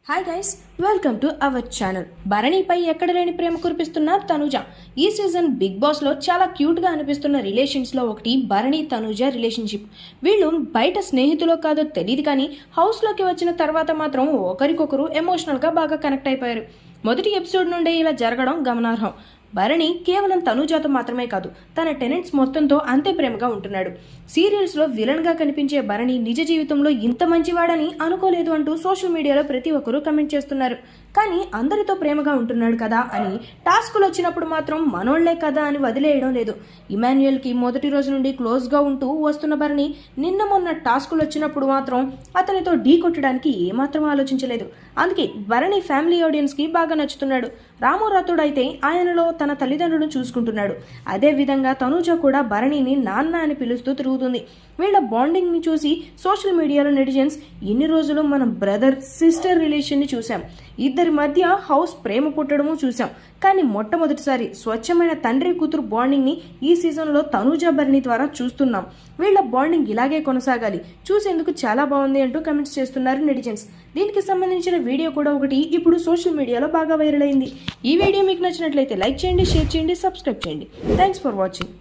Hi guys, welcome to our channel. భరణిపై ఎక్కడ లేని ప్రేమ కురిపిస్తున్న తనుజ. ఈ సీజన్ బిగ్ బాస్లో చాలా క్యూట్గా అనిపిస్తున్న రిలేషన్స్లో ఒకటి భరణి తనుజ రిలేషన్షిప్. వీళ్ళు బయట స్నేహితులో కాదో తెలియదు కానీ హౌస్లోకి వచ్చిన తర్వాత మాత్రం ఒకరికొకరు ఎమోషనల్గా బాగా కనెక్ట్ అయిపోయారు. మొదటి ఎపిసోడ్ నుండే ఇలా జరగడం గమనార్హం. భరణి కేవలం తనుజాతో మాత్రమే కాదు, తన టెనెంట్స్ మొత్తంతో అంతే ప్రేమగా ఉంటున్నాడు. సీరియల్స్లో విలన్గా కనిపించే భరణి నిజ జీవితంలో ఇంత మంచివాడని అనుకోలేదు అంటూ సోషల్ మీడియాలో ప్రతి ఒక్కరూ కమెంట్ చేస్తున్నారు. కానీ అందరితో ప్రేమగా ఉంటున్నాడు కదా అని టాస్కులు వచ్చినప్పుడు మాత్రం మనోళ్లే కదా అని వదిలేయడం లేదు. ఇమాన్యుయల్కి మొదటి రోజు నుండి క్లోజ్గా ఉంటూ వస్తున్న భరణి నిన్న మొన్న టాస్కులు వచ్చినప్పుడు మాత్రం అతనితో ఢీ కొట్టడానికి ఏమాత్రం ఆలోచించలేదు. అందుకే భరణి ఫ్యామిలీ ఆడియన్స్కి బాగా నచ్చుతున్నాడు. రాము రాథోడ్ అయితే ఆయనలో తన తల్లిదండ్రులను చూసుకుంటున్నాడు. అదేవిధంగా తనుజ కూడా భరణిని నాన్న అని పిలుస్తూ తిరుగుతుంది. వీళ్ళ బాండింగ్ని చూసి సోషల్ మీడియాలో నెటిజన్స్ ఇన్ని రోజులు మనం బ్రదర్ సిస్టర్ రిలేషన్ని చూసాం, ఇద్దరి మధ్య హౌస్ ప్రేమ పుట్టడము చూసాం, కానీ మొట్టమొదటిసారి స్వచ్ఛమైన తండ్రి కూతురు బాండింగ్ని ఈ సీజన్లో తనుజ భరణి ద్వారా చూస్తున్నాం. వీళ్ళ బాండింగ్ ఇలాగే కొనసాగాలి, చూసేందుకు చాలా బాగుంది అంటూ కమెంట్స్ చేస్తున్నారు నెటిజన్స్. దీనికి సంబంధించిన వీడియో కూడా ఒకటి ఇప్పుడు సోషల్ మీడియాలో బాగా వైరల్ అయింది. ఈ వీడియో మీకు నచ్చినట్లయితే లైక్ చేయండి, షేర్ చేయండి, సబ్స్క్రైబ్ చేయండి. Thanks for watching.